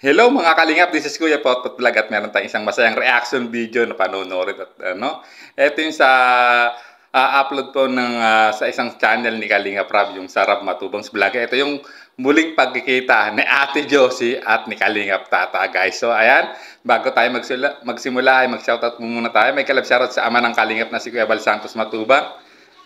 Hello mga kalingap, this is Kuya Potpot Vlog at meron tayong isang masayang reaction video na panonoorin at ito yung sa upload po sa isang channel ni Kalingap Rab, yung Sarap Matubang's Vlog. Ito yung muling pagkikita ni Ate Josie at ni Kalingap Tata, guys. So ayan, bago tayo magsimula ay mag-shoutout muna tayo. May kalab-shoutout sa ama ng Kalingap na si Kuya Bal Santos Matubang,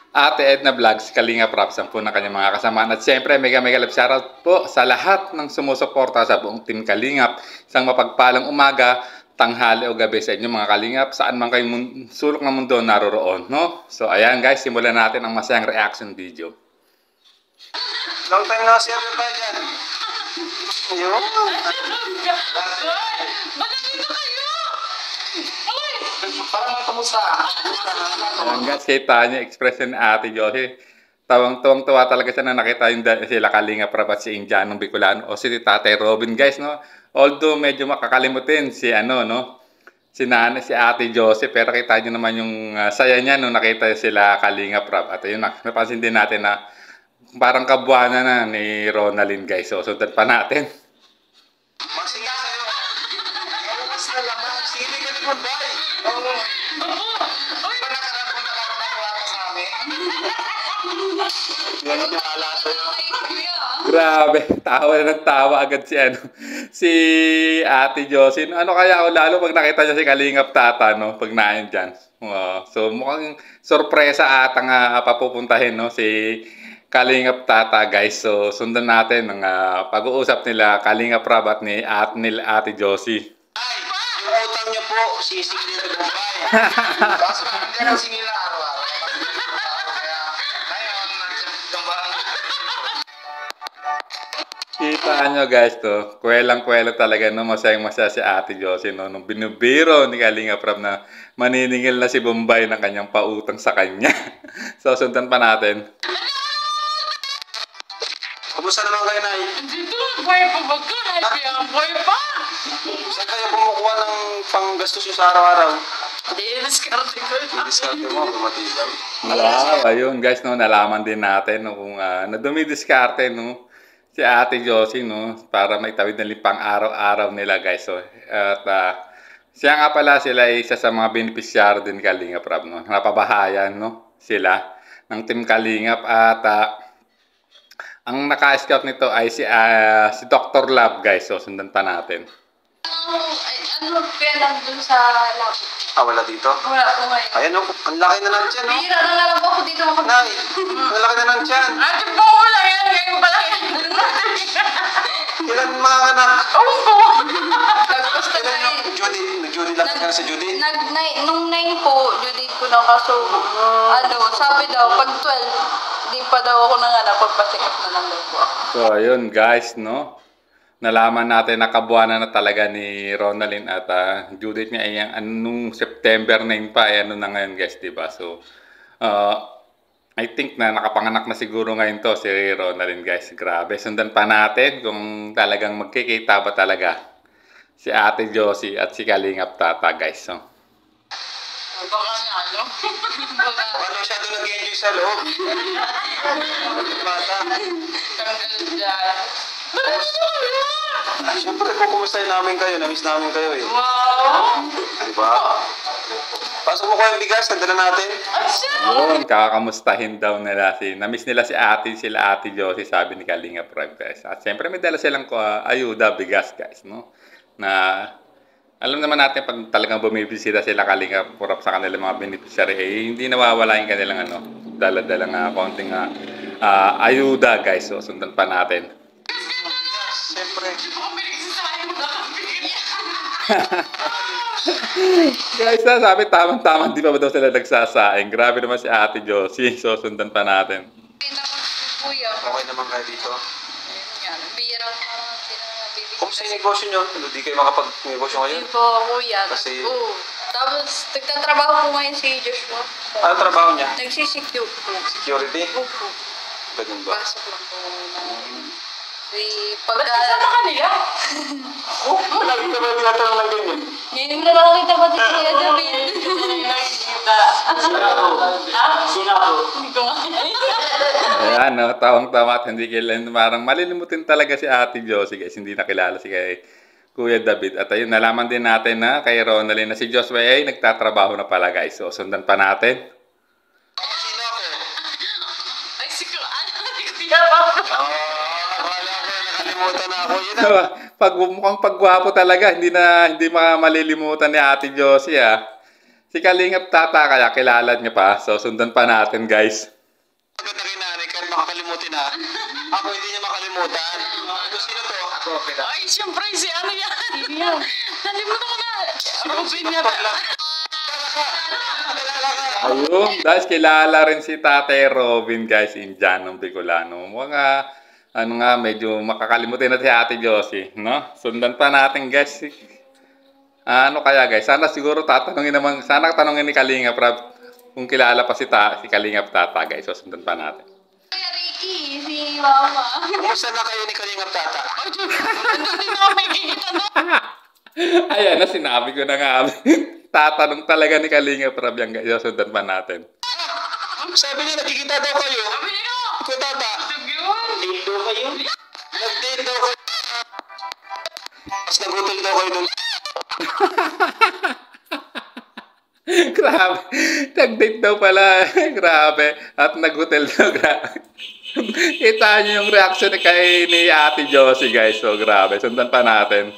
Ate Edna Vlogs, Kalingap Rab, po ng kanyang mga kasamaan. At siyempre, mega love shoutout po sa lahat ng sumusuporta sa buong Team Kalingap. Isang mapagpalang umaga, tanghali o gabi sa inyo mga Kalingap, saan man kayo sulok ng mundo naroroon, no? So ayan guys, simulan natin ang masayang reaction video. Long time na kasi tayo dyan. Ayun. Ba't nandito kayo? Uy! Parang kamusta? Ayan guys, kita niya expression ni Ate Josie. Tuwang-tuwa talaga siya na nakita yung sila Kalingap Rab at si Indianong Bicolano o si Tatay Robin, guys, no? Although medyo makakalimutin si si nanay, si Ate Josie, pero kita niyo naman yung saya niya nung nakita sila Kalingap Rab. At ayun, napansin din natin na parang kabuana na ni Ronalyn, guys. So sundan pa natin. Masinga sa'yo. Mas na laman. Sili ka ni Kunday. Oo. Panakarapunta ka na nakuha sa amin. Yan yung ala sa'yo. Grabe, tawa na ng tawa agad si Ate Josie. Ano kaya ako lalo pag nakita niya si Kalingap Tata, no? Pag nain dyan. So mukhang sorpresa atang papupuntahin, no? Si Kalingap Tata, guys. So sundan natin ang pag-uusap nila Kalingap Rab at ni Ate Josie. Ay, yung utang niyo po, sisingil sa Bombay. Kaso hindi na singil na araw-araw. Kaya ngayon, nagdambarang Kita nyo guys to, kwelang-kwela talaga, no? Masayang-masaya si Ate Josie, no? Nung binubiro ni Kalingap Rab na maniningil na si Bombay ng kanyang pautang sa kanya. So sundan pa natin. Kumusta naman kayo, Nay? Dito, buhay pa ba ka? Happy ang buhay pa! Saan kayo kumukuha ng panggastos nyo sa araw-araw? Hindi, diskarte ko na. Diskarte mo, tumatigaw. Wow, ayun guys, no? Nalaman din natin, no? Kung nadumidiskarte, no? Si Ate Josie, no? Para may tawid na lipang araw-araw nila, guys. So, at siya nga pala, sila ay isa sa mga beneficiary din Kalingap Rab, no? Napabahayan, no? Sila ng Team Kalingap at ang naka-scout nito ay si Dr. Love, guys. So sundan pa natin. Ano kaya lang dun sa lab? Ah, wala dito? Wala po ngayon. Ayan, oh, ang laki na ng tiyan, no? Bihira na lang ako dito Nay, ang laki na ng tiyan. Ate po, wala yan. Ngayon pa lang yan. Ilan mga anak? Oo po. Basta Ilan yung Judy? Nag-Judy lang ka na sa Judy? Nung 9 po, Judy ko na kaso, sabi daw, pag 12, di pa daw ako nanganak, pagpasikap na lang daw po ako. So ayun guys, no? Nalaman natin na kabuana na talaga ni Ronalyn at Judith niya ay nung September 9 pa, ay ano na ngayon guys, diba? So, I think na nakapanganak na siguro ngayon to si Ronalyn, guys. Grabe, sundan pa natin kung talagang magkikita ba talaga si Ate Josie at si Kalingap Tata, guys. So, Baka nga, no? Baka, Paano siya doon nag-enjoy sa loob? Bata. tanggal dyan. Siyempre, kukumustahin namin kayo. Namiss namin kayo, eh. Wow! Diba? Pasok mo ko yung bigas, nagdala natin. yun, kakamustahin daw nila namiss nila sila Ate Josie, sabi ni Kalingap Rab, guys. At siyempre may dala silang ayuda, bigas, guys, no? Na alam naman natin pag talagang bumibisita sila Kalingap Rab sa kanilang mga beneficiary, hindi nawawala yung kanilang dala-dalang konting ayuda, guys. So sundan pa natin. Siyempre. Guys, sabi tamang-tamang di pa ba daw sila nagsasaing. Grabe naman si Ate Josie. So sundan pa natin. Okay naman si Kuya. Okay naman kayo dito. Ayun yan. Bihira na sila bibigyan. Kumusta yung negosyo nyo? Hindi kayo makapag-negosyo ngayon? Hindi po, Kuya. Kasi- Tapos, nagtatrabaho po ngayon si Joshua. Ano trabaho niya? Nagsisecure po. Security? Opo. Ganun ba? Pasok lang po namin. Pagka... Ba't kasama kanila? Oh, lagi ka ba tinatanong ng ganyan? Ngayon mo na nakakita pa si Kuya David. Sino ako? Hindi ko nga. Ayan, no, tawang-tawa at hindi kailan. Parang malilimutin talaga si Ate Josie, guys. Hindi nakilala si Kuya David. At ayun, nalaman din natin na kay Ronaldin na si Joshua ay nagtatrabaho na pala guys. So, sundan pa natin. Sino ako? Ay, siguro, Kuya Papa. Wala ko, nakalimutan na ako. Yun Mukhang paggwapo talaga, hindi malilimutan ni Ate Josie ah. Si Kalingap Tata kaya kilala niya pa. So sundan pa natin guys. Maganda kay nanay, kahit makakalimutin ha. Ako hindi niya makalimutan. Sino to? Ako, kita. Ay, siyempre, si ano yan? Nalimutan ko na. Robin nga ba? Ayun, guys, kilala rin si Tatay Robin guys, Indianong Bicolano. Mga medyo makakalimutin na si Ate Josie, no? Sundan pa natin guys. Ano kaya guys? Sana tanungin ni Kalingap Rab kung kilala pa si Kalingap Tata guys. So sundan pa natin. Kuya Ricky, si Mama. Kumusta na kayo ni Kalingap Tata? Nandun din ako may kikita na. Ayan na, sinabi ko na nga. Tatanong talaga ni Kalingap Rab yan guys. So sundan pa natin. Sabi niya, nakikita daw kayo. Sabi niyo. Kuya Tata. Date daw kayo? Nag-date daw kayo. Mas nagutol daw kayo dun. Grabe. Nag-date daw pala. Grabe. At nag-hotel daw. Kita niyo yung reaction ni Ate Josie guys. So grabe. Sundan pa natin.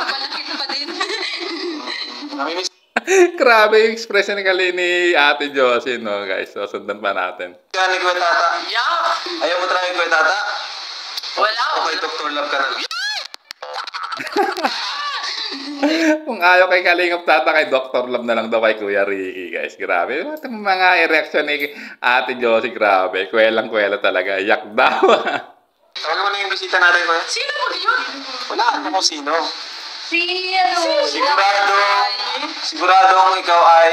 Malaki pa din. Namimiss. Grabe yung expression ni Ate Josie, no guys. So sundan pa natin. Yan ni Kuya Tata. Yeah. Ayaw mo talaga ni Kuya Tata? Wala. Okay, Dr. Love ka na. Kung ayaw kay Kalingap Tata, kay Dr. Love na lang daw kay Kuya Ricky, guys. Grabe. Itong mga reaction ni Ate Josie, grabe. Kwelang-kwela talaga. Yak daw. Tawagan mo na yung bisita natin, Kuya. Sino ba yun? Wala, ano kung sino. Si ano? Siguradong ikaw ay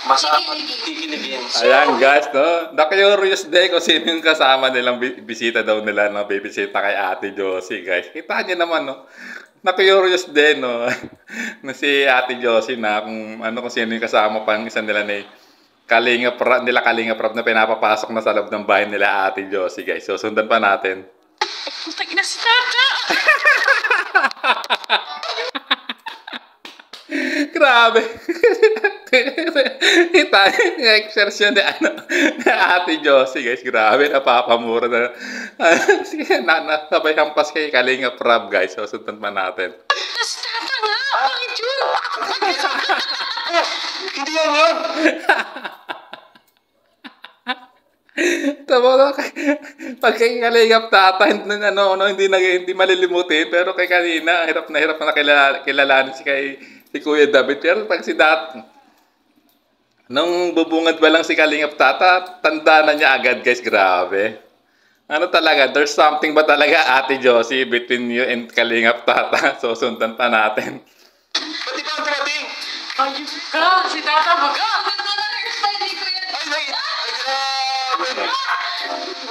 masarap at Kikiligin. kikiligin. Ayan, guys, no? The-curious day kung sino yung kasama nilang bisita daw nila, no? Bibisita kay Ate Josie, guys. Kita niyo naman, no? Na-curious din, no? Na si Ate Josie na kung sino yung kasama pa ng isa nila ni Kalingap Rab na pinapapasok na sa loob ng bahay nila Ate Josie, guys. So, sundan pa natin. Putang ina si Tata. Grabe. Kita yung expression ni Ate Josie, guys. Grabe, napapamura na. Sabay hampas kay Kalingap Rab, guys. So, sundan pa natin. Si Tata nga. Bakit yun? Hindi yan yun. Tama pag kay Kalingap Tata, hindi malilimutin. Pero kay kanina, hirap na kilalanin si Kuya David. Pero pag si nung bubungad pa lang si Kalingap Tata, tanda na niya agad, guys. Grabe. Ano talaga, there's something ba talaga, Ate Josie, between you and Kalingap Tata? So, sundan pa natin. Ba't di pa ang dumating? Ayun ka. Si Tata baga. Ang ganda na hairstyle ni Kuya. Ay, grabe.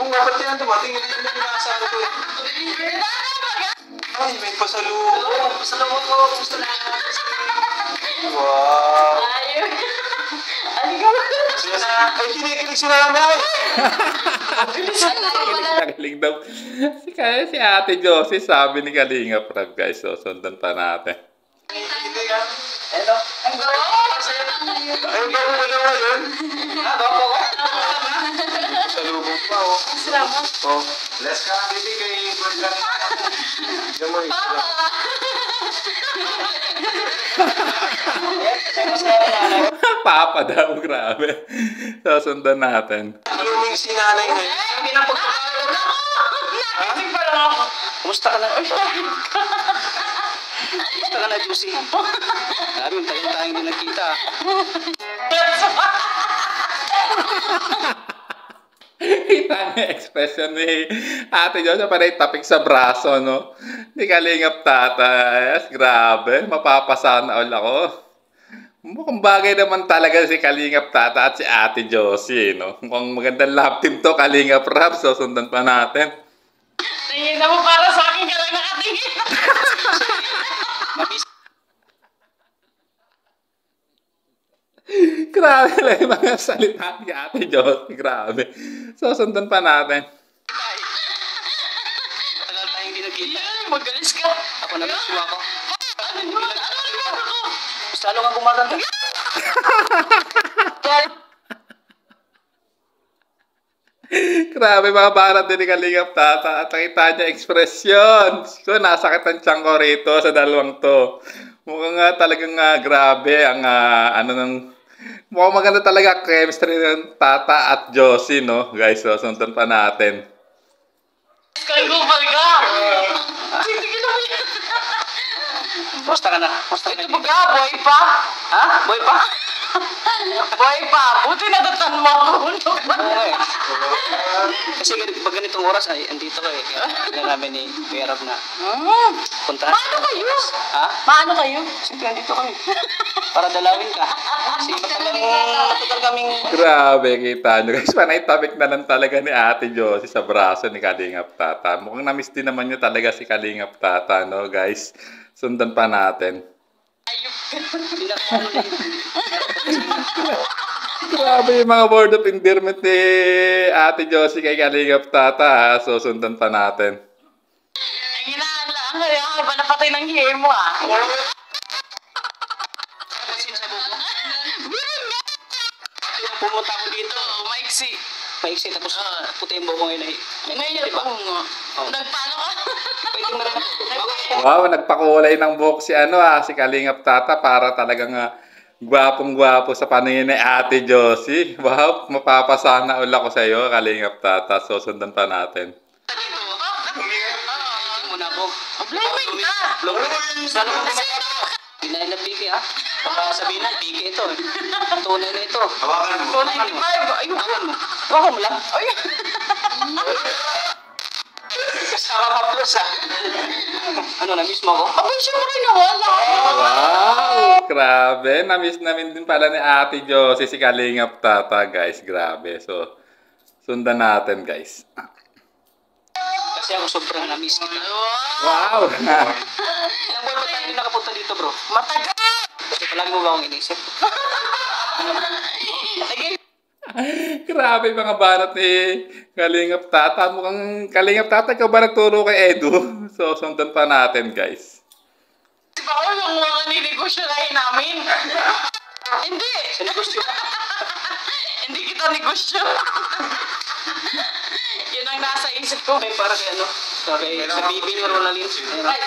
Kung nga ba't yan dumating, hindi naman inaasahan ko eh. Ay, may pasalubong. Pasalubong ko. Gusto na. Wow. Ayun. Aligaw. Ay, kinikilig si nanay. Nagaling daw. Si Ate Josie, sabi ni Kalingap Rab, guys. So, sundan pa natin. Hindi ka. Hello. Ang gawa. Ay, bago mo lang ngayon. Bago ko. Pasalubong pa, oh. Salamat. Oh, bless ka, baby, kay Gordon. Diyan mo, Papa. Papa daw, grabe. So, sundan natin. blooming si nanay ngayon. Hindi na pagkakalo na ako. Nakisig pa lang ako. Kumusta ka na? Kumusta ka na, Juicy? Sabi, yung tagal tayong hindi nagkita. Kita niya expression ni Ate Josie, parang tapik sa braso, no? Ni Kalingap Tata. Yes, grabe. Mapapasana all ako. Mukhang bagay naman talaga si Kalingap Tata at si Ate Josie, no? Mukhang magandang love team to, Kalingap Rab. So, sundan pa natin. Tingin na mo para sa akin ka lang nakatingin. Grabe lang yung mga salita ni Ate Josie. Grabe. So, sundan pa natin. Tagal tayong hindi Magalis ka. Ako na mismo ako. Ano yun? Ano ko? Mas lalo nga gumaganda. Grabe mga barat din ni Kalingap Tata. At nakita niya ekspresyon. So, nasakit ang tiyan ko rito sa dalawang to. Mukhang talagang grabe ang ano ng... Mukhang maganda talaga chemistry ng Tata at Josie, no? Guys, so, sundan pa natin. Kaya gumal ka. Sige na mo yan. Musta ka na? Musta ka Ito na? ba ka? Boy pa? Ha? Boy pa? Boy pa. Buti natatan mo ako. Oo eh. Kasi pag ganitong oras ay andito ka eh. Kaya namin ni Kuya Rab na puntahan. Paano kayo? Ha? Paano kayo? Siyempre andito kami. Para dalawin ka. Kasi matagal kaming... Grabe, kita nyo. Guys, panay tabik na lang talaga ni Ate Josie sa braso ni Kalingap Tata. Mukhang na-miss din naman niya talaga si Kalingap Tata, no, guys? Sundan pa natin. Grabe yung mga word of endearment ni Ate Josie kay Kalingap Tata, ha? So, sundan pa natin. Ang inaala. Kaya ba napatay ng hair mo ah? Pumunta ako dito. Maiksi. Maiksi tapos puti yung buhok mo ngayon ay... Ngayon Diba? ako nga. Oh. Nagpaano ka? Pwede mo rin ako. Wow, nagpakulay ng buhok si si Kalingap Tata para talagang gwapong-gwapo sa paningin ni Ate Josie. Wow, mapapasana ulit ako sa iyo, Kalingap Tata. So, sundan pa natin. Muna ako. Blaming ka. Saan ako gumagawa? Dinahin na piki ha. Baka sabihin na piki ito eh. Tunay na ito. Hawakan mo. 295. Ayun. Hawakan mo. Hawakan mo lang. Ayun. Kasama ka plus ha. Ano, na-miss mo ako? Abay, syempre nawala. Wow, grabe. Na-miss namin din pala ni Ate Josie si Kalingap Tata, guys. Grabe. So, sundan natin, guys. Kasi ako sobrang na-miss kita. Wow! Ilang buwan ba tayo hindi nakapunta dito bro? Matagal. Kasi palagi mo ba akong inisip? Grabe mga banat ni Kalingap Tata. Mukhang Kalingap Tata, ikaw ba nagturo kay Edu? So, sundan pa natin, guys. Di ba ko yung mga ninegosyo namin? Hindi. Sa negosyo. Hindi kita negosyo. Yun ang nasa isip ko. Okay, para kay ano? Sa bibi ni Ronaldin. Right.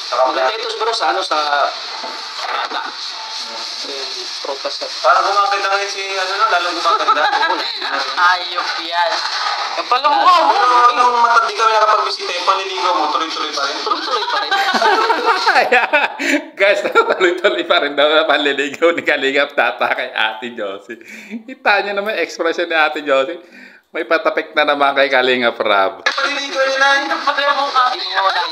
Maganda ito bro sa ano sa bata. Protas ka. Parang gumaganda ngayon si, lalong gumaganda. Ayop yan. Kapal mo ka mo. Nung matandi kami nakapagbisita, yung panliligaw mo, tuloy-tuloy pa rin. Tuloy-tuloy pa rin. Guys, tuloy-tuloy pa rin daw na panliligaw ni Kalingap Tata kay Ate Josie. Kita niyo naman expression ni Ate Josie. May patapik na naman kay Kalingap Rab. Panliligaw niya na. Kapal mo ka. Hindi mo wala.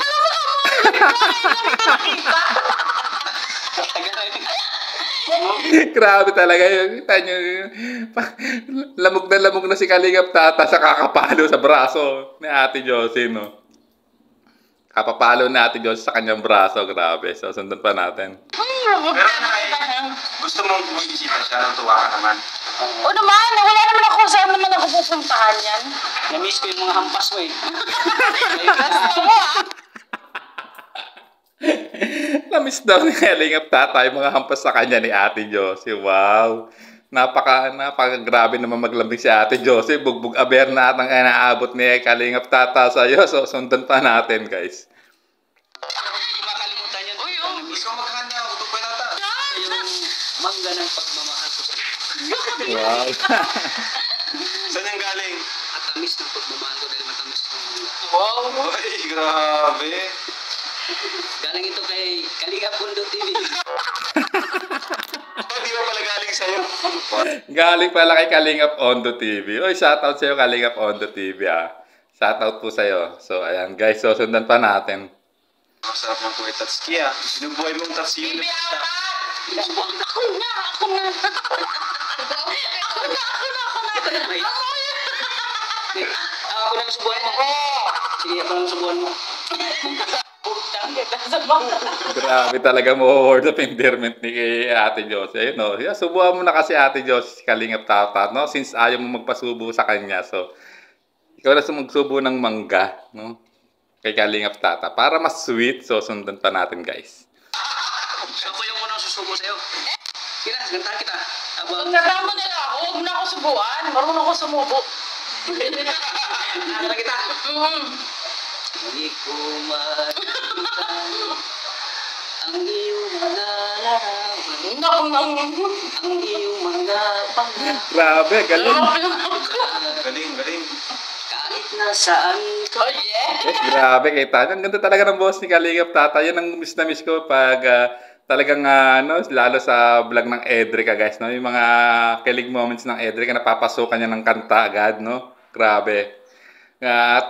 Grabe talaga yun. Kita nyo, lamog na si Kalingap Tata sa kakapalo sa braso ni Ate Josie, no? Kapapalo ni Ate Josie sa kanyang braso. Grabe. So, sundan pa natin. Pero gusto mong bumisita siya, nang tuwa ka naman. O naman, wala naman ako. Saan naman ako pupuntahan yan? Na-miss ko yung mga hampas mo eh. Gusto mo ah. Na-miss daw ni Kalingap Tata yung mga hampas sa kanya ni Ate Josie. Wow. Napaka-grabe naman maglambing si Ate Josie. Bugbog aber na atang inaabot ni Kalingap Tata sa'yo. So, sundan pa natin, guys. Makalimutan yan. Uy, oh. Na-miss Ikaw magkakanya, utog pa nata. ko yung mangga ng pagmamahal ko sa iyo. Wow. Saan yung galing? At tamis ng pagmamahal ko dahil matamis ko yung mangga. Wow. Uy, grabe. Galing ito kay Kalinga Pundo TV. Di ba pala galing sa'yo? Galing pala kay Kalingap Ondo TV. Oy, shoutout sa'yo, Kalingap Ondo TV, ah. Shoutout po sa'yo. So, ayan, guys. So, sundan pa natin. Masarap ng kuwet at ski ah. Sinubuhay mong tatsi Bibi ulit. Aura! Ako na! May- Ako na subuhan mo. Sige, ako na subuhan mo. Putang kita sa mga. Grabe talaga mo word of endearment ni kay Ate Josie. Ayun, no? Yeah, subuhan mo na kasi Ate Josie si Kalingap Tata, no? Since ayaw mo magpasubo sa kanya. So, ikaw na magsubo ng mangga, no? kay Kalingap Tata. Para mas sweet, so sundan pa natin guys. So ako yung unang susubo sa'yo. Sige na, gantahan kita. Kung kasama nila ako, huwag na ako subuan. Marunong ako sumubo. Nakakala kita. Hindi ko makita ang iyong mga larawan, ang iyong mga pangarap. Grabe, galing. Galing. Kahit nasaan ka. Oh, yeah. Guys, grabe, kita nyo. Ang ganda talaga ng boss ni Kalingap Tata. Yan ang miss na miss ko pag talagang ano, lalo sa vlog ng Edrica guys, no? Yung mga kilig moments ng Edrica, napapasukan niya ng kanta agad, no? Grabe.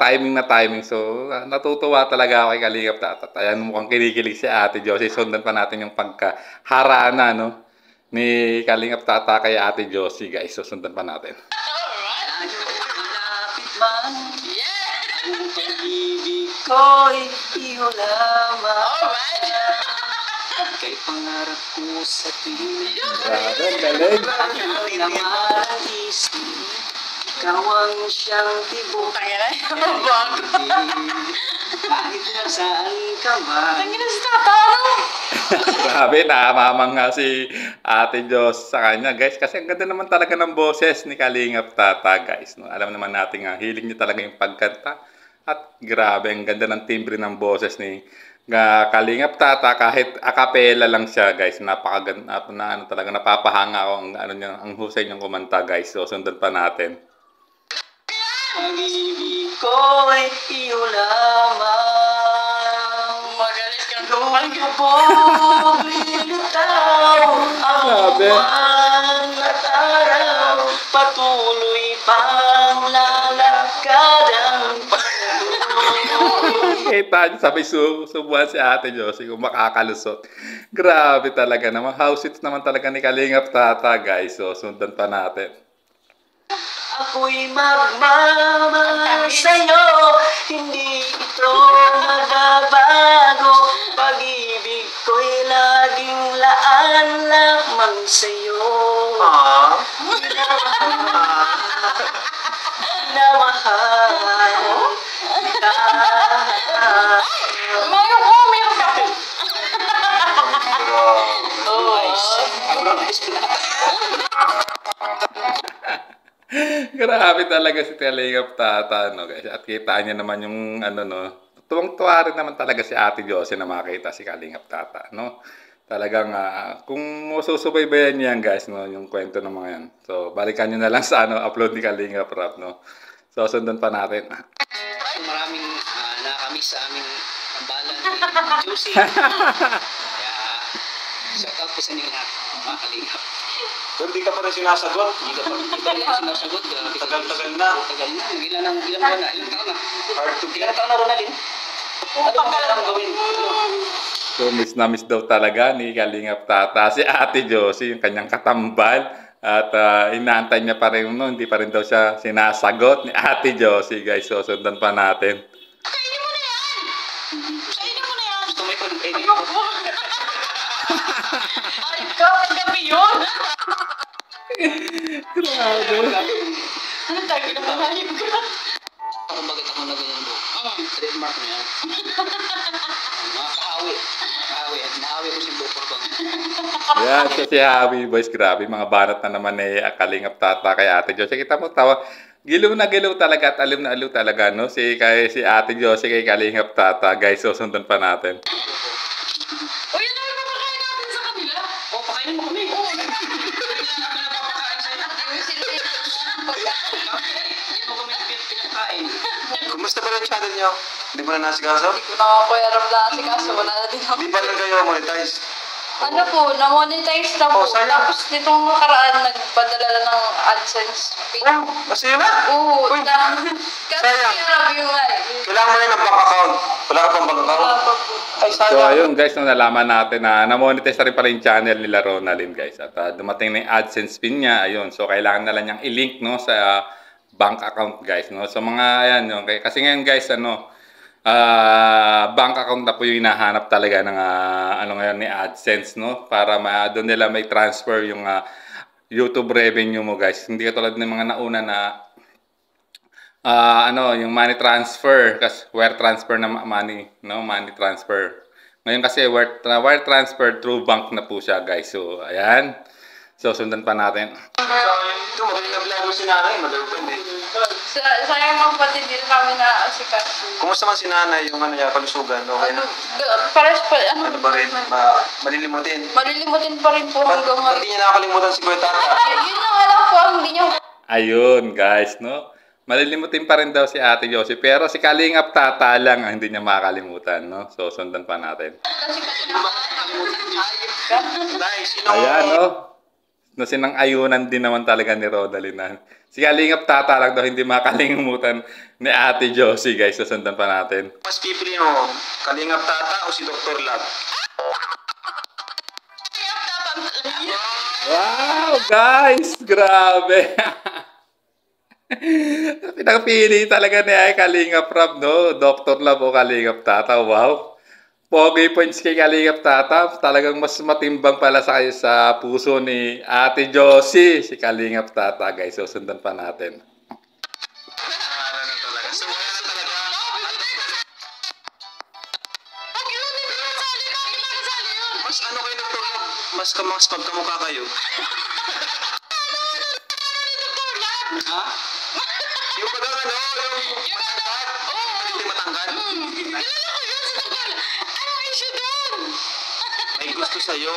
Timing na timing. So, natutuwa talaga ako kay Kalingap Tata. Ayan, mukhang kinikilig si Ate Josie. Sundan pa natin yung pagkaharana, no? Ni Kalingap Tata kay Ate Josie, guys. So, sundan pa natin. Layo malapit man, Yeah. ang pag-ibig ko'y iyo lamang. Alright. Kay pangarap ko sa tuwing Grabe, ang galing. naman ang isip, ikaw ang siyang tibok. Tangina yung bago. Kahit nasaan ka man. Tangina si Tata, ano? Grabe, namamangha si Ate Jos sa kanya, guys. Kasi ang ganda naman talaga ng boses ni Kalingap Tata, guys. No? Alam naman natin nga, hiling niya talaga yung pagkanta. At grabe, ang ganda ng timbre ng boses ni Kalingap Tata. Kahit a cappella lang siya, guys. Napakaganda, ano talaga, napapahanga ako ang, ano niya, ang husay niyang kumanta, guys. So, sundan pa natin. Pag-ibig ko'y iyo lamang. Magalis kang kumangga. Lubog, linataw, ang Grabe. buwan at araw, patuloy pang lalakad ang patuloy. Kita niyo, sabay subuhan si Ate Josie kung makakalusot. Grabe talaga naman. House hits naman talaga ni Kalingap Tata, guys. So, sundan pa natin. Ako'y magmamahal sa'yo, hindi ito magbabago. Pag-ibig ko'y laging laan lamang sa'yo. Minamahal kita. Mayroon ko, mayroon ka. Grabe talaga si Kalingap Tata, no, guys. At kita niya naman yung, ano, no, tuwang-tuwa rin naman talaga si Ate Josie na makita si Kalingap Tata, no. Talagang, kung susubaybayan niyan, guys, no, yung kwento ng mga yan. So, balikan nyo na lang sa, ano, upload ni Kalingap Rap, no. So, sundan pa natin. Maraming nakakamiss sa aming tambalan ni Josie. Kaya, shout out po sa inyo lahat, mga kalingap. Pero di ka pa rin sinasagot. Hindi ka rin sinasagot. Tagal-tagal na. Tagal na. Ilang buwan na. Ilang taon na. Hard to get. Ilang taon na, Ronaldin? Ano ba kailangan gawin? So, miss na miss daw talaga ni Kalingap Tata si Ate Josie, yung kanyang katambal. At inaantay niya pa rin, no, hindi pa rin daw siya sinasagot ni Ate Josie, guys. So, sundan pa natin. Kainin mo na yan. Kainin mo na yan. Gusto mo ikaw ng Ayoko. Ay, ikaw, ang gabi yun. Grabe. Ano tayo na mahayag ka? Parang bakit ako na ganyan po? Trademark na yan. Mga kahawi. Nahawi ko si Bukor bang. Yan, so si Hawi Boys, grabe, mga banat na naman ni Kalingap Tata kay Ate Josie. Kita mo, tawa, giliw na giliw talaga at alim na aliw talaga, no? Si Ate Josie kay Kalingap Tata, guys, so sundan pa natin. O yan naman papakain natin sa kanila. O, pakainin mo kami. Oo. Hindi na ako napapakain sa'yo. Yung sila Hindi mo kami pinakain. Kumusta ba yung channel niyo? Hindi mo na nasikaso? Hindi ko na ako alam na kasi kaso wala na din ako. Di pa rin kayo monetize? Ano po, na-monetize na po. Oh, sayang. Tapos nitong nakaraan, nagpadala na ng AdSense page. Oh, kasi yun na. Oo, Uy, kasi sayang. hirap yung Kailangan mo na ng bank account. Wala ka pang bank wala account? pa po. Ay, So sayang. ayun guys, nung nalaman natin na na-monetize na rin pala yung channel nila Ronaldin, guys. At dumating na yung AdSense pin niya, ayun. So kailangan na lang niyang i-link, no, sa bank account, guys, no. So mga ayan, no, kasi ngayon guys, ano, bank account na po yung hinahanap talaga ng ano ngayon ni AdSense, no, para doon nila may transfer yung YouTube revenue mo, guys. Hindi katulad ng mga nauna na yung money transfer, kasi wire transfer na money, no, money transfer. Ngayon kasi wire transfer through bank na po siya, guys. So, ayan. So, sundan pa natin. Ito, magaling na vlog si nanay, madalupin eh. Sayang mga pati din kami na asikat. Kumusta man si nanay, yung ano niya, kalusugan, okay na? Pares pa, ano Ano ba rin, malilimutin? malilimutin pa rin po hanggang Ba't ngayon. di niya nakakalimutan si Kuya Tata? Yun na nga lang po, hindi niyo Ayun, guys, no? Malilimutin pa rin daw si Ate Josie, pero si Kalingap Tata lang ang hindi niya makakalimutan, no? So, sundan pa natin. kasi Nay, sino? Ayan, no? No, sinang-ayunan din naman talaga ni Rodalyn. Si Kalingap Tata lang daw hindi makakalimutan ni Ate Josie, guys. So, sundan pa natin. Mas pipiliin mo, Kalingap Tata o si Dr. Lab? Wow, guys! Grabe! Pinakapili talaga ni Kalingap Rob, no? Dr. Love o Kalingap Tata. Wow! Pogi points kay Kalingap Tata. Talagang mas matimbang pala sa puso ni Ate Josie si Kalingap Tata, guys. So, sundan pa natin. Ano na talaga? So, wala na talaga. Mas ano kayo, Dr. Lab? Mas pagkamukha kayo. Ha? Yung bagang ano, yung matangkad. Hindi matangkad. May gusto sa'yo.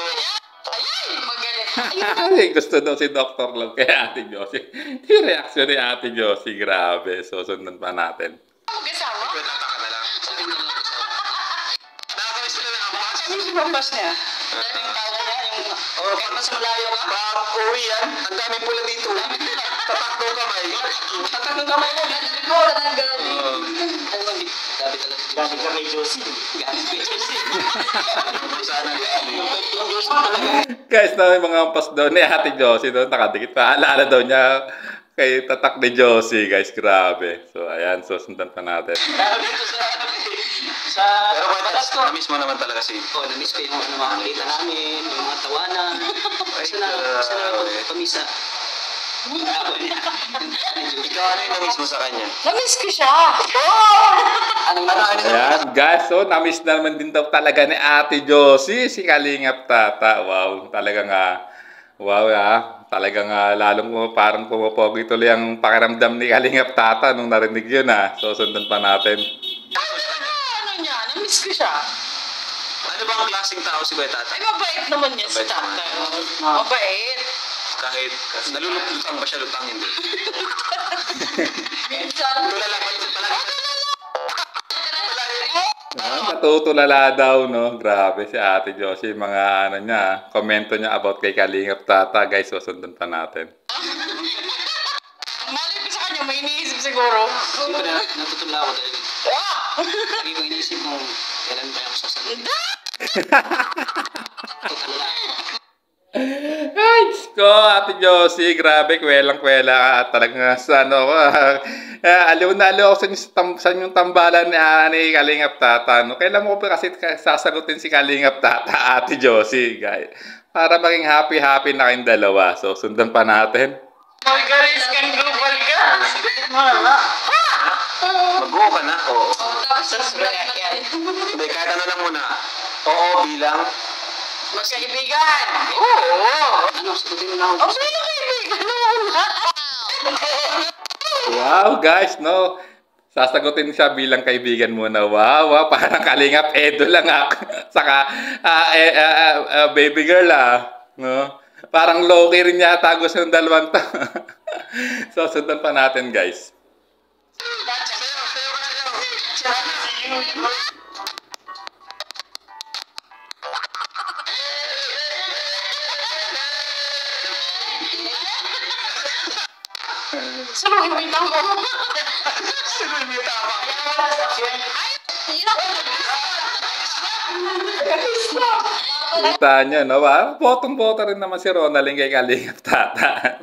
magaling. Gusto daw si Dr. Love kay Ate Josie. Yung reaction ni Ate Josie, grabe. So, sundan pa natin. Mag-asawa? Kuya Tata ka na lang. Sabi niya lang sa Nakakamiss sila ng ampas. Ano si Pampas niya? Daming tao niya, yung kahit mas malayo ka. Pag uwi yan, ang dami pula dito. Tatakbo kamay. Tatak ng kamay mo. Galing ko, walang galing. Ano ba? Gabi talaga. Gabi ka kay Josie. Gabi kay Josie. Sana Yung Josie talaga. Guys, na may mga ampas daw ni Ate Josie doon, nakadikit pa. Alala daw niya kay tatak ni Josie, guys. Grabe. So, ayan. So, sundan pa natin. Lalo dito sa Pero Kuya batas ko. Tata, namiss mo naman talaga si Oh, na-miss ko yung mga makita namin, yung mga tawanan. Gusto na pamisa. Ako niya. Ikaw, ano yung namiss mo sa kanya? Namiss ko siya. Anong Ayan, guys. So, namiss na naman din daw talaga ni Ate Josie si Kalingap Tata. Wow. Talagang, wow, talagang lalong parang pumapogi tuloy ang pakiramdam ni Kalingap Tata nung narinig yun, So, sundan pa natin. Ano niya, namiss ko siya. Ano ba ang klaseng tao si Kuya Tata? Ay, mabait naman niya si Mabait naman. tatay. Mabait. Kahit nalulutang ba siya, lutang hindi. Minsan. Tulala pa yun talaga. Natutulala daw, no? Grabe si Ate Josie. Mga ano niya, komento niya about kay Kalingap Tata. Guys, so sundan pa natin. Mali ko sa kanya, may iniisip siguro. Siyempre, natutula ako dahil lagi ko inisip kung kailan ba yung sasagot. Tutula. Ay, Diyos ko, Ate Josie, grabe, kwelang-kwela ka at talagang sa ano ko. Aliw na aliw ako sa inyong tambalan ni Kalingap Tata. No? Kailan mo pa kasi sasagutin si Kalingap Tata, Ate Josie, guys? Para maging happy-happy na kayong dalawa. So, sundan pa natin. Magalis kang global ka. Mag-go ka na? Oo. Tapos react. Hindi, kahit ano lang muna. Oo, bilang. Magkaibigan. Oo. Ano, sagutin mo na ako. Ang sino kaibigan mo? Wow, guys, no? Sasagutin siya bilang kaibigan muna. Wow, parang Kalingap Edo lang Saka, baby girl, no? Parang low-key rin yata gusto ng dalawang to. So, sundan pa natin, guys. Sino ibitang mo? Sino yung may tama? Yun ako. Kita nyo, no? Botong-boto rin naman si Ronaldin kay Kalingap Tata.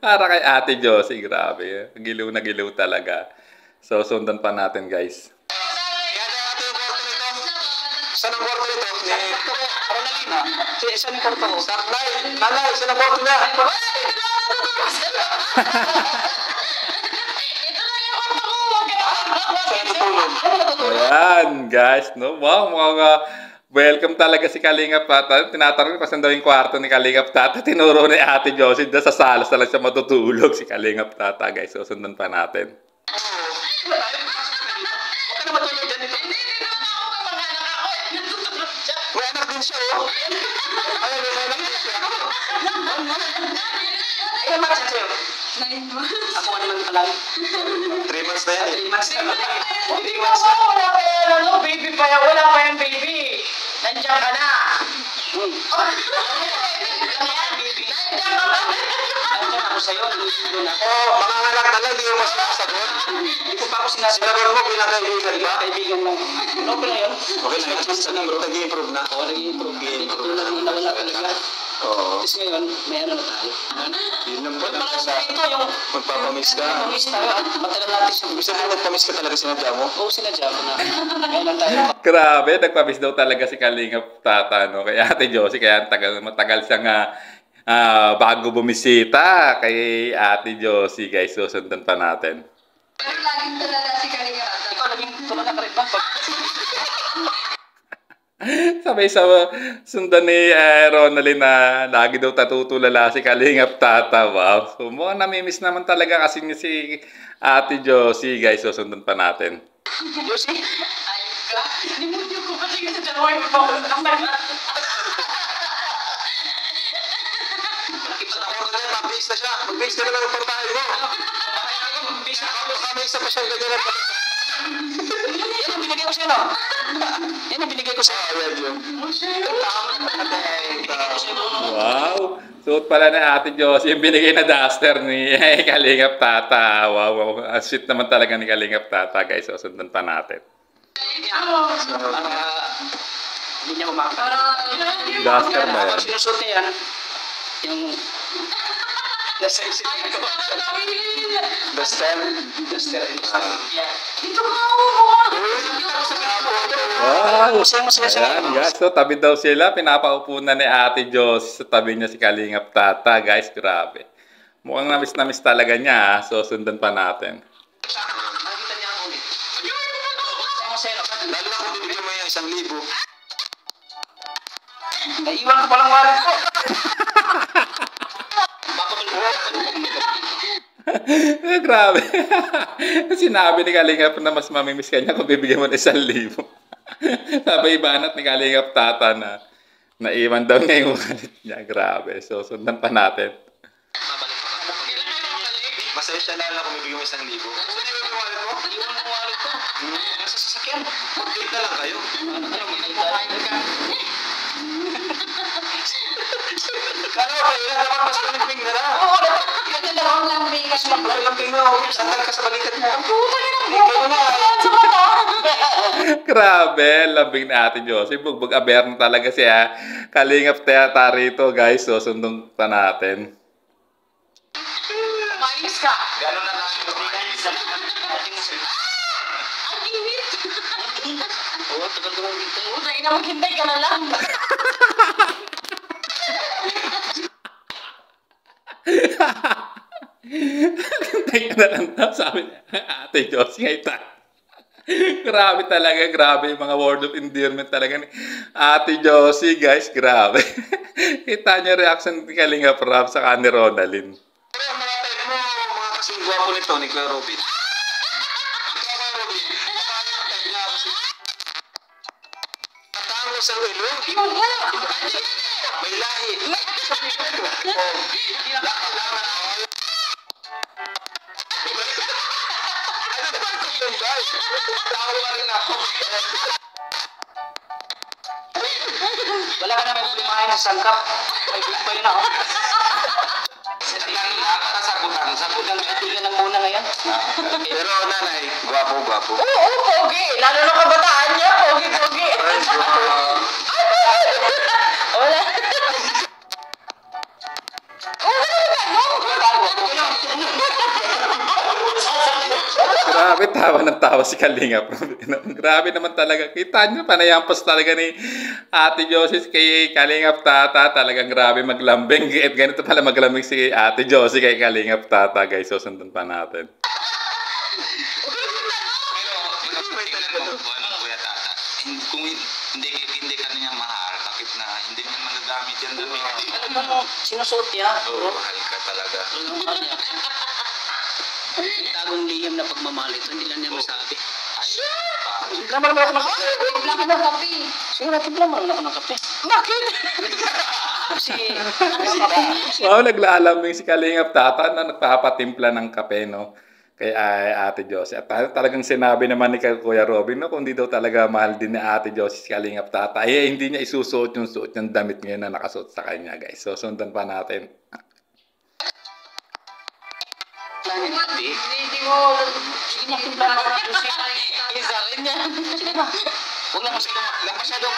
Para kay Ate Josie, grabe. Giliw na giliw talaga. So, sundan pa natin, guys. Yan na natin yung kwarto nito. Saan ang kwarto nito? Ni Ronaldina. Saan yung kwarto mo? Nanay, saan ang kwarto niya? Ito lang yung Ayan, guys, no? Wow, mukhang welcome talaga si Kalingap Tata. Tinatanong ko saan daw yung kwarto ni Kalingap Tata. Tinuro ni Ate Josie doon sa salas na lang siya matutulog si Kalingap Tata, guys. So, sundan pa natin. Huwag ka na matulog dyan dito. Hindi naman ako kamag-anak ako. Natutulog siya. May anak din siya, oh. Ayun, may anak din siya. Ilan months na sa'yo? 9 months. Ako 1 month pa lang. 3 months na yan, eh. 3 months na lang. Hindi ko ako, wala pa yan, ano, baby pa yan, wala pa yan, baby. Nandiyan ka na. Nandiyan ka na. Nandiyan ako sa'yo. Doon ako. Oh, mga anak na lang, di mo mas nakasagot. Hindi ko pa ako sinasabi. Sinagot mo, bilang kaibigan ba? Kaibigan lang. Okay lang yun. Okay lang, at least nag-improve na. Oo, nag-improve. Hindi ko lang nawala talaga. Oo. Tapos ngayon, may ano na tayo. Yun ang Pag pala sa ito, yung magpapamiss ka. pamiss tayo at matagal natin siya. Gusto mo magpamiss ka talaga sinadya mo? Oo, sinadya ko na. Ngayon lang tayo. Grabe, nagpamiss daw talaga si Kalingap Tata, no? Kaya Ate Josie, kaya matagal siyang bago bumisita kay Ate Josie, guys. Susundan pa natin. Pero laging tulala si Kalinga. Ikaw, naging tulala ka rin ba? Sabay sa sundan ni Ronaldin na lagi daw tatutulala si Kalingap Tata. Wow. So, mukhang namimiss naman talaga kasi niya si Ate Josie, guys. Susundan pa natin. Josie? Ayun ka. Nimunyo ko kasi sa dalawa yung phone. Ako na yan, mag-base na siya. Mag-base na lang ang portahe mo. Baka may isa pa siyang ganyan na pala. Yan ang binigay ko sa'yo, no? Yan ang binigay ko sa'yo. Ayan yun. Wow. Suot pala na Ate Josie yung binigay na duster ni Kalingap Tata. Wow, wow. Ang sweet naman talaga ni Kalingap Tata, guys. Susundan pa natin. Para hindi niya umakita. Duster ba yan? Habang sinusuot niya yan, yung nasa isip ko. Duster. Duster. Ito ka Wow! Masaya-masaya siya. Ayan, guys. So, tabi daw sila. Pinapaupo na ni Ate Josie sa tabi niya si Kalingap Tata. Guys, grabe. Mukhang namis talaga niya. So, sundan pa natin. Nakita niya ako ulit. Masaya-masaya naman. Lalo na kung bibigyan mo yung 1,000. Naiwan ko palang wallet ko. Grabe. Sinabi ni Kalingap na mas mamimiss kanya kung bibigyan mo ng 1,000. Sabay banat ni Kalingap Tata na naiwan daw niya yung wallet niya. Grabe. So, sundan pa natin. Masaya siya lalo kung bibigyan mo 1,000. Saan yung wallet mo? Naiwan ko wallet ko. Nasa sasakyan. Mag-date na lang kayo. Ano magkita? Kala ko kayo lang dapat mas maliping na lang. Oo, dapat dalawang lambing ka. Maliping na ako. Sandal ka sa balikat niya. Puta ka na. Kayo na. Sa mata. Grabe. Labing ni Ate Josie. Bugbog aber na talaga siya. Kalingap Tata rito, guys. So, sundan pa natin. Umayos ka. Gano'n na lang yung Ang init. Oo, tagal ko lang dito. Puta, ina maghintay ka na lang. Teka na lang daw, sabi niya. Ate Josie, ngay ta. Grabe talaga, grabe yung mga word of endearment talaga ni Ate Josie, guys, grabe. Kita niyo reaction ni Kalingap Rob sa ni Ronaldin. Pero ang mga type mo, mga kasing gwapo nito ni Kuya Robin. Ikaw, Kuya Robin, paano ang type niya kasi? Matangos ang ulo. Yun nga. May lahi. Ano ba ito yung guys? Tao pa rin ako. Wala ka naman lumayan sa sangkap. May big na ako. Sagutan kaibigan lang muna ngayon. Pero nanay, gwapo. Oo, pogi. Lalo na kabataan niya, pogi. Ay, Wala. Grabe, tawa ng tawa si Kalingap Rob. Grabe naman talaga. Kita niyo, panayampas talaga ni Ate Josie kay Kalingap Tata. Talagang grabe maglambing. At ganito pala maglambing si Ate Josie kay Kalingap Tata, guys. Susundan pa natin. Pero, may talaga Kuya Tata. Kung hindi ka niya mahal, bakit na hindi niya magagamit yan damit? Alam mo, sinusuot niya. Oo, mahal ka talaga. Yung tagong lihim na pagmamahal ito, hindi lang niya masabi. Wala ka ng kape. Sige natin lang ako ng kape. Bakit? Kasi, Wow, naglalambing si Kalingap Tata na nagpapatimpla ng kape, no? Kay Ate Josie. At talagang sinabi naman ni Kuya Robin, no? Kung di daw talaga mahal din ni Ate Josie si Kalingap Tata, hindi niya isusuot yung suot ng damit ngayon na nakasuot sa kanya, guys. So, sundan pa natin. Hindi mo. sige na, timpla mo na juicy. Isa rin yan. Sige na. Huwag lang masyadong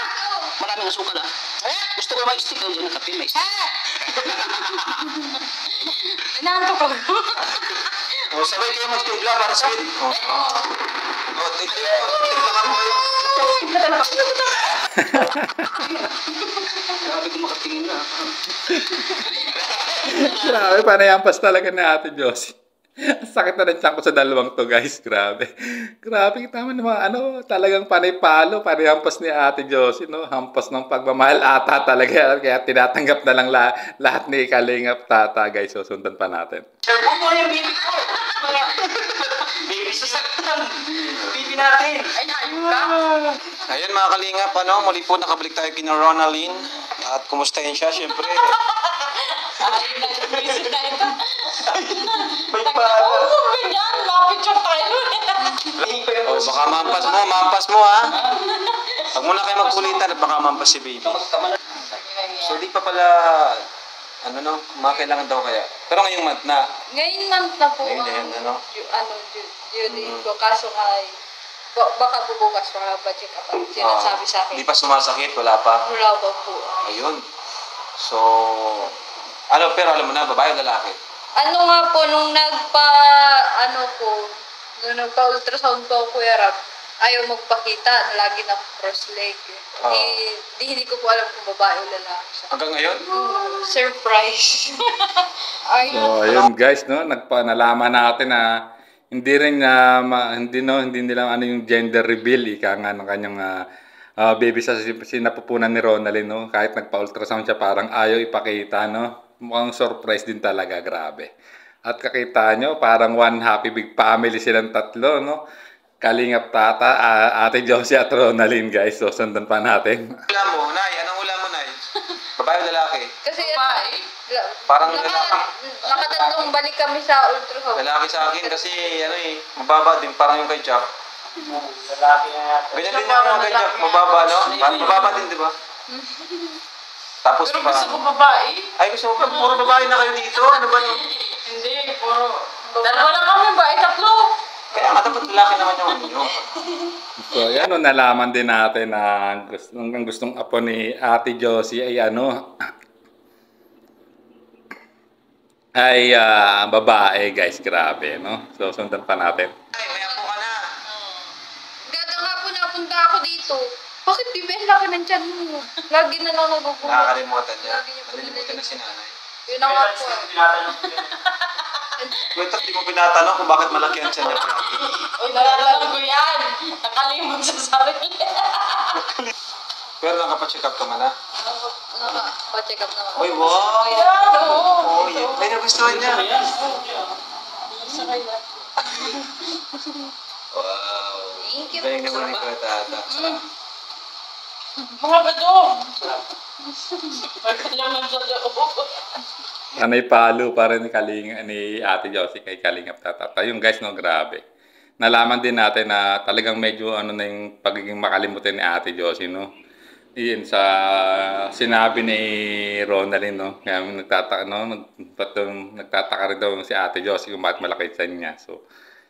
maraming asukal ha. Gusto ko ma-stick daw dyan ng kape, may stick. Inaanto ko. O, sabay kayo magtibla para sweet. O, tibla ka mo kayo. Grabe kung makatingin na. Grabe, panayampas talaga ni Ate Josie. Sakit na rin tiyan ko sa dalawang to, guys. Grabe. Grabe, kita mo naman, talagang panay-palo, panayampas ni Ate Josie, no? Hampas ng pagmamahal ata talaga. Kaya tinatanggap na lang lahat ni Kalingap Tata, guys. So, sundan pa natin. Ano yung baby ko? Baby sasaktan. Baby natin. Ay, hayop ka. Ayun mga kalingap, muli po nakabalik tayo kina Ronaldin. At kumustahin siya, syempre. Ay, nag-visit na ito. May Ganyan, mapicture tayo. O, baka mampas mo ha. Pag muna kayo magkulitan at baka mampas si baby. So di pa pala, kailangan daw kaya. Pero ngayong month na. Ngayon month na po. Ngayon, Due date ko. Kaso nga, baka po bukas pa-check up. Sinasabi sa akin. Di pa sumasakit, wala pa. Wala ba po? Ayun. So, pero alam mo na, babae o lalaki? Ano nga po, nung nagpa-ultrasound po ako, Kuya Rab, ayaw magpakita, lagi na cross leg. Hindi ko po alam kung babae o lalaki siya. Hanggang ngayon? Surprise. So, ayun guys, no? Nalaman natin na hindi nila yung gender reveal, ika nga ng kanyang baby sa sinapupunan ni Ronaldin, no? Kahit nagpa-ultrasound siya, parang ayaw ipakita, no? Mukhang surprise din talaga, grabe. At kakita nyo, parang one happy big family silang tatlo, no? Kalingap Tata, Ate Josie at Ronaldin, guys. So, sundan pa natin. Ulam mo, Nay. Anong ulam mo, Nay? Babae o lalaki? Kasi Parang lalaki. nakatatlong balik kami sa ultrasound. Lalaki sa akin kasi, mababa din. Parang yung kay Jack. Lalaki na yata. Ganyan din yung kay Jack. Mababa, no? Parang mababa din, di ba? Tapos Pero pa. gusto ko babae. Ay, gusto mo pa. Puro babae na kayo dito. Ano ba no? Hindi, puro. Dalawa lang kami ba? Tatlo. Kaya nga dapat lalaki naman yung ano. So, yan, no? Nalaman din natin na ang gustong apo ni Ate Josie ay babae, guys. Grabe, no? So, sundan pa natin. Ay, may apo ka na. Gata nga po napunta ako dito. Bakit di ba laki ng tiyan mo? Lagi na lang nagugulat. Nakakalimutan niya. Lagi niya po Nalilimutan na si nanay. Yun na nga po. Kwenta, di mo pinatanong kung bakit malaki ang tiyan niya. Uy, nalalaman ko yan. Nakalimot sa sarili. Pero nakapacheck up ka man ha? Naka-check up naman. Uy, wow! Ayan, Oh, oo. may nagustuhan niya. Sakay ba? Wow. Thank you. Galing naman ni Kuya Tata. Mga bato. Magkalaman sa loob. Anay palo pa rin ni Ate Josie kay Kalingap Tata. Yung guys, no, grabe. Nalaman din natin na talagang medyo na yung pagiging makalimutan ni Ate Josie, no. Iyon sa sinabi ni Ronaldin, no. Kaya nagtataka rin daw si Ate Josie kung bakit malaki sa niya. So,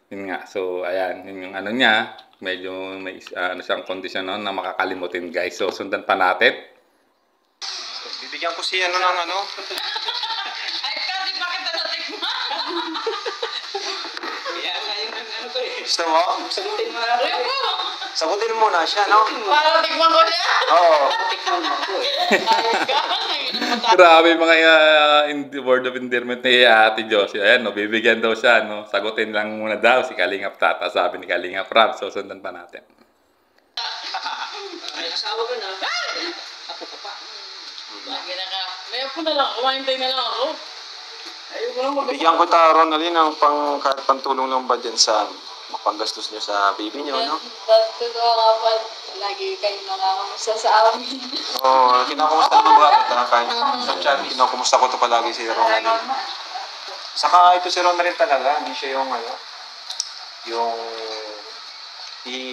yun nga. So, ayan, yun yung niya. Medyo may siyang kondisyon, no, na makakalimutin, guys. So, sundan pa natin. Bibigyan ko siya ng Ay, kasi bakit natikman? Kaya nga yung ko eh. Gusto mo? Sagutin mo na ako eh. Sagutin mo na siya, no? Parang tikman ko siya. Oo. Tikman mo ako eh. Grabe mga word of endearment ni Ate Josie. Ayan, no, bibigyan daw siya, no. Sagutin lang muna daw si Kalingap Tata, sabi ni Kalingap Rab. So, sundan pa natin. asawa ka na. Ako ka pa. Lagi na ka. May ako na lang. Kumahintay na lang ako. Ayoko na Bigyan ko ta, Ronaldin, ng kahit pantulong lang ba dyan sa mapanggastos nyo sa baby nyo, no? Totoo nga pa. Lagi kayo nakakamusta sa amin. Oo, kinakumusta naman ba kita? Kahit sa chat, kinakumusta ko to palagi si Ronaldin. Saka ito si Ronaldin talaga, hindi siya yung yung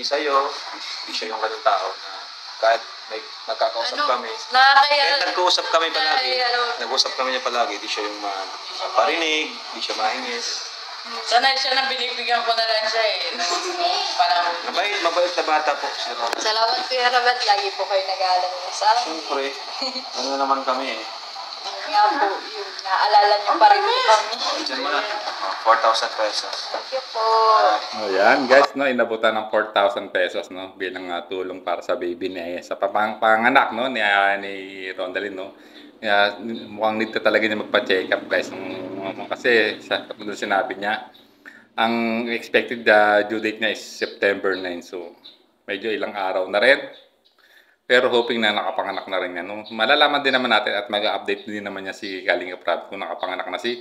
sa'yo, hindi siya yung ganun tao na kahit may nagkakausap kami. Kahit nag-uusap kami palagi, nag-uusap kami niya palagi, di siya yung parinig, di siya maingis. Sanay siya na binibigyan ko na lang siya eh. Parang... Mabait na bata po si Ronaldin. Salamat Kuya Robert, lagi po kayo nag-aalala sa amin. Siyempre, ano naman kami eh. Nga po, yung naalala niyo pa rin po kami. Diyan mo na, 4,000 pesos. Thank you po. Ayan guys, no, inabutan ng 4,000 pesos, no, bilang tulong para sa baby niya, sa panganak, no, ni Ronaldin, no. Kaya mukhang need talaga niya magpa-check up guys, kasi katulad sinabi niya, ang expected due date niya is September 9, so medyo ilang araw na rin. Pero hoping na nakapanganak na rin yan. No? Malalaman din naman natin at mag-update din naman niya si Kalinga Prab kung nakapanganak na si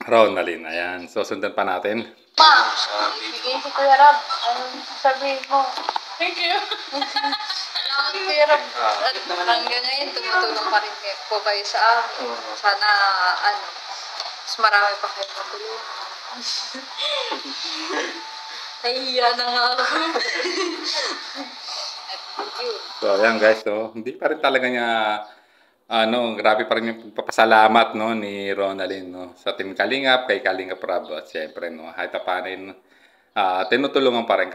Ronaldin. Ayan, so sundan pa natin. Ma, bigay si Kuya Rob. Anong sabihin mo? Thank you. Salamat Kuya Rob. At hanggang ngayon, tumutulong pa rin po kayo sa amin. Sana, mas marami pa kayo matulungan. Nahihiya na nga ako. So ayan guys, so hindi pa rin talaga niya grabe pa rin yung pagpapasalamat, no, ni Ronaldin, no, sa Team Kalingap, kay Kalinga Prab, at syempre, no, kahit paano tinutulungan pa rin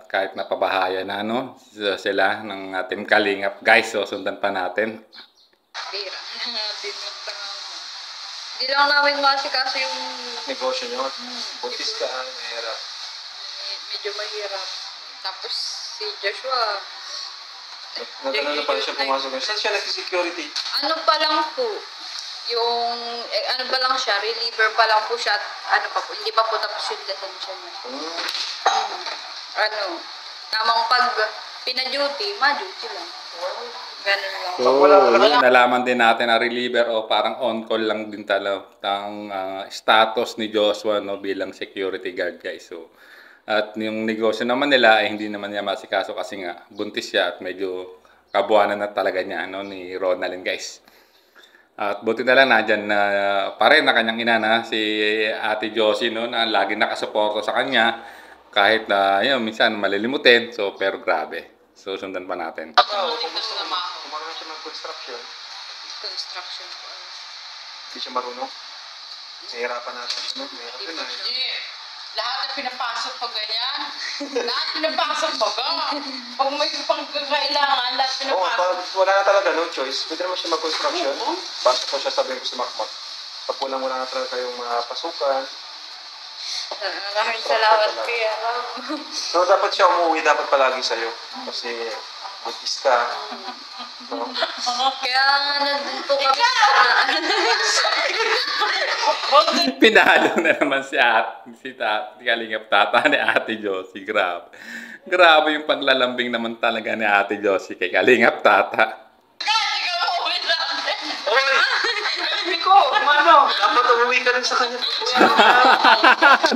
kahit napabahaya na, no, sila ng Team Kalingap. Guys, so sundan pa natin. Pira. Hindi lang namin masikaso yung Negosyo nyo, buntis ka, mahirap. medyo mahirap. Tapos si Joshua, Nagano na pala siya pumasok. Saan siya nag-security? ano pa lang po, yung, ano pa lang siya, reliever pa lang po siya, at ano pa po, hindi pa po tapos yung detention niya. Namang pag pina-duty, ma-duty lang. Ganun lang. So, nalaman din natin na reliever o parang on-call lang din talaga ang status ni Joshua, no, bilang security guard guys. So, at yung negosyo naman nila ay hindi naman niya masikaso kasi nga buntis siya at medyo kabuanan na talaga niya, no, ni Ronaldin guys. At buti na lang nandyan na pa rin na kanyang ina na si Ate Josie, no, na lagi nakasuporto sa kanya kahit na yun, minsan malilimutin. So pero grabe. So sundan pa natin. Marunong siya mag-construction. Construction po. Hindi siya marunong. Nahihirapan natin. Mahirap na. Lahat na pinapasok pag ganyan. Lahat pinapasok pag pag may pagkakailangan, lahat Oo, pinapasok. pag wala na talaga, no choice. Pwede naman siya mag-construction. Pasok ko siya, sabihin ko si Makmak. Pag wala na talaga kayong mga pasukan. Maraming salamat Kuya Rob. No, dapat siya umuwi, dapat palagi sa'yo. Kasi buntis ka. No? Kaya nandun po kami Pinalo na naman si Kalingap tata ni Ate Josie. Grabe. Grabe yung paglalambing naman talaga ni Ate Josie kay Kalingap tata. Hindi ko, mano. Dapat umuwi ka rin sa kanya.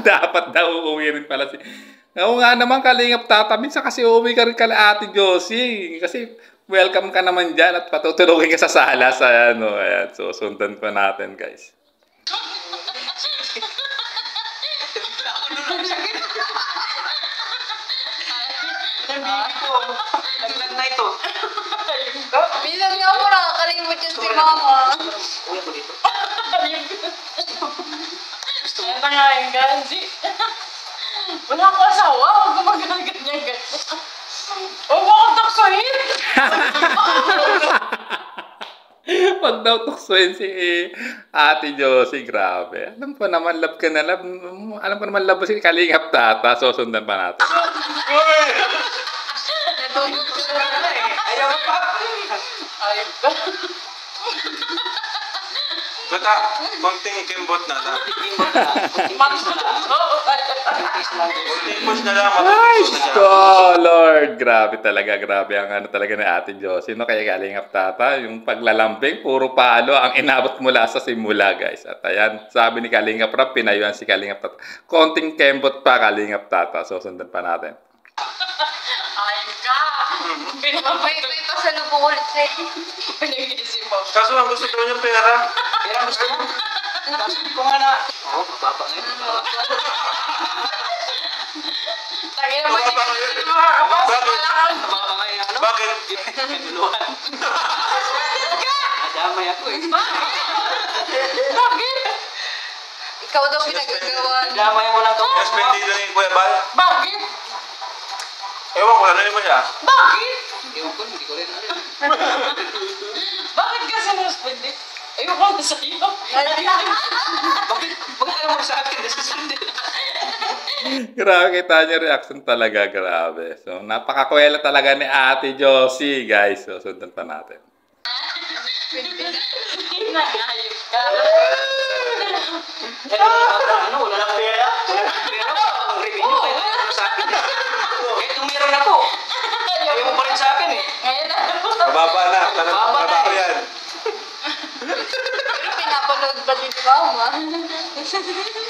Dapat daw uuwi rin pala si... Oo nga naman, Kalingap tata. Minsan kasi uuwi ka rin kala Ate Josie. Kasi welcome ka naman dyan at patutulungin ka sa sala sa ano. Ayan. So, sundan pa natin, guys. Naglag na ito. bilang nga mo nakakalimut yun si Mama. Uwi ako dito. Yan na nga yung ganji. Wala ko asawa, huwag ko magaganyan ganyan. Huwag mo akong taksohin. Wag daw tuksoin si Ate Josie, grabe. Alam ko naman, love ka na love. Alam ko naman, love si Kalingap tata. So, sundan pa natin. Ayaw pa. Ayaw ka. Bata, konting kimbot na lang. Konting push na lang, Ay, matutuso na siya. oh Lord, grabe talaga, grabe ang ano talaga ni Ate Josie, no? Kaya Kalingap Tata, yung paglalambing, puro palo ang inabot mula sa simula, guys. At ayan, sabi ni Kalingap Rap, pinayuhan si Kalingap Tata. Konting kembot pa, Kalingap Tata. So, sundan pa natin. Ayun ka! Pinapay pa sa lubong ulit sa'yo. Pinag-isip mo. Kaso ang gusto daw niya pera. Pero gusto mo. Tapos ko nga na. Oo, mababa ngayon. Tangin naman yung makakapasok ka lang. Mababa ngayon. Ano? Bakit? Pinuluhan. Nadamay ako eh. Bakit? Ikaw daw pinagagawa. Nadamay mo lang ito. Naspendido ni Kuya Bal. Bakit? Ewan ko, ano mo siya? Bakit? Ewan ko, hindi ko rin alam. Bakit ka sinuspendit? Ayoko na sa'yo. Bakit? Bakit alam mo sa akin? Nasusunod. Grabe, kita niyo reaction talaga, grabe. So, napakakwela talaga ni Ate Josie, guys. So, sundan pa natin. Nangayos ka. Ano? Wala lang pera? Wala lang pera? Ang revenue kayo ano sa akin. Kahit kung meron ako, ayaw mo pa rin sa akin eh. Ngayon na. Mababa na. Mababa na Trabaho eh. yan. Pero pinapanood ba din ni Mama?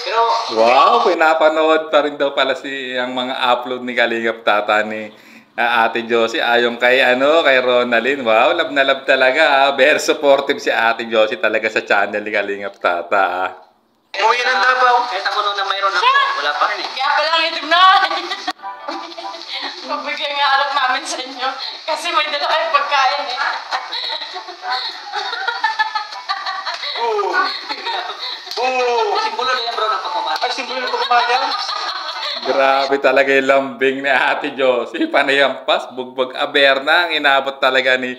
Pero, Wow, pinapanood pa rin daw pala ang mga upload ni Kalingap Tata ni Ate Josie. Ayon kay kay Ronaldin. Wow, love na love talaga. Very supportive si Ate Josie talaga sa channel ni Kalingap Tata. Umuwi ng Davao. kahit ako noon na mayroon ako, wala pa rin eh. Kaya pala itim na. Pabigyan nga alok namin sa inyo. Kasi may dala kayong pagkain eh. Simbolo na yan bro ng pagmamahal. Ay, simple na pagmamahal. Grabe talaga yung lambing ni Ate Josie. Panayampas, bugbog aberna ang inabot talaga ni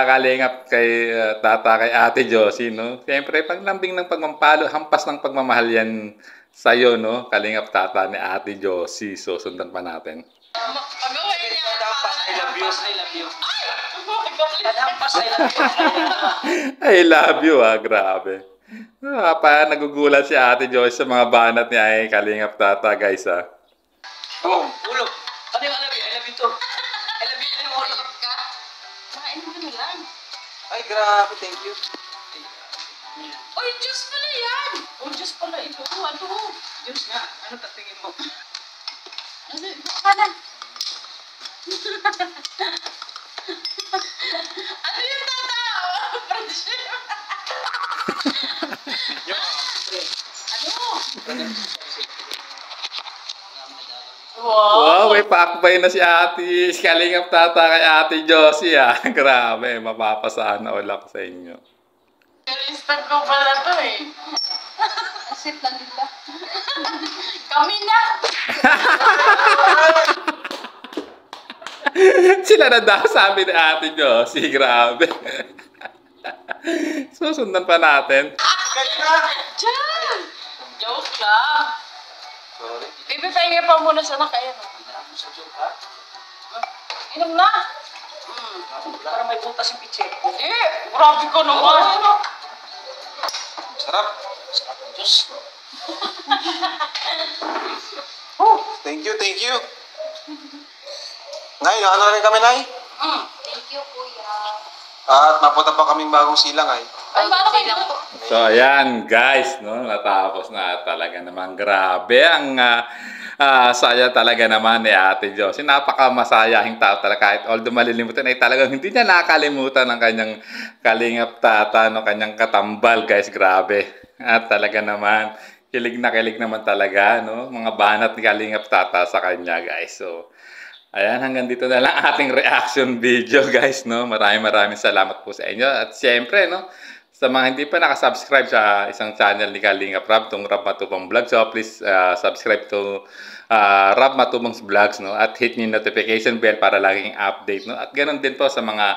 Kalingap kay Tata kay Ate Josie, no? Siyempre, pag lambing ng pagmampalo, hampas ng pagmamahal yan sa'yo, no? Kalingap Tata ni Ate Josie. So, sundan pa natin. Pag-uwi niya. Tadampas, I love you. I love you. Oh my God. Tadampas, I love you. I love you, grabe. Nagugulat si Ate Josie sa mga banat ni Kalingap Tata, guys, Oh, ulo. Ano yung I love you? I love you too. I love you too yung ulo. Ka? Makain mo na lang. Ay, grabe. Thank you. Oy, juice pala yan. Oh, juice pala ito. Ano? Diyos nga, ano tatingin mo? Ano? Ano? Ano yung tatao? Friendship. Ano? Wow, may pakbay na si Ate Kalingap Tata kay Ate Josie, Grabe, mapapasana all ako sa inyo. Kalistag ko pala to eh. Asit na nila. Kami na. Sila na daw, sabi ni Ate Josie, grabe. Susundan pa natin. Diyan. Joke lang. Sorry. Ipipahinga pa muna sa nakayan. Sa joke ha? Inom na. Para may butas yung pitcher. Eh, grabe ko naman. Sarap. Sarap ng Diyos. Thank you, thank you. Nay, ano rin kami, Nay? Thank you, Kuya. At napunta pa kaming bagong silang, ay. Ay, paano kayo po? So, ayan, guys, no? Natapos na talaga naman. Grabe ang saya talaga naman ni Ate Josie. Napakamasayahing tao talaga. Kahit although malilimutan, ay talagang hindi niya nakalimutan ang kanyang Kalingap Tata, no? Kanyang katambal, guys. Grabe. At talaga naman, kilig naman talaga, no? Mga banat ni Kalingap Tata sa kanya, guys. So, ayan, hanggang dito na lang ating reaction video, guys, no? Maraming salamat po sa inyo. At siyempre, no? Sa mga hindi pa nakasubscribe sa isang channel ni Kalingap Rab, itong Rab Matubang Vlog. So, please subscribe to Rab Matubang's Vlogs, no? At hit nyo yung notification bell para laging update, no? At ganoon din po sa mga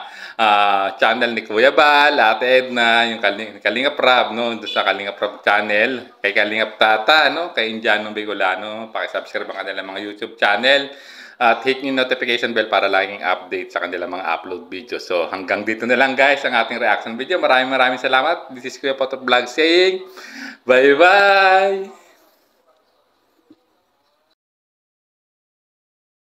channel ni Kuya Bal, Ate Edna, yung Kalingap Rab, no? Doon sa Kalingap Rab channel, kay Kalingap Tata, no? Kay Indiano Bicolano, pakisubscribe ang kanilang mga YouTube channel. at hit yung notification bell para laging update sa kanilang mga upload video. So hanggang dito na lang guys ang ating reaction video. Maraming salamat. This is Kuya Potter Vlog saying bye bye!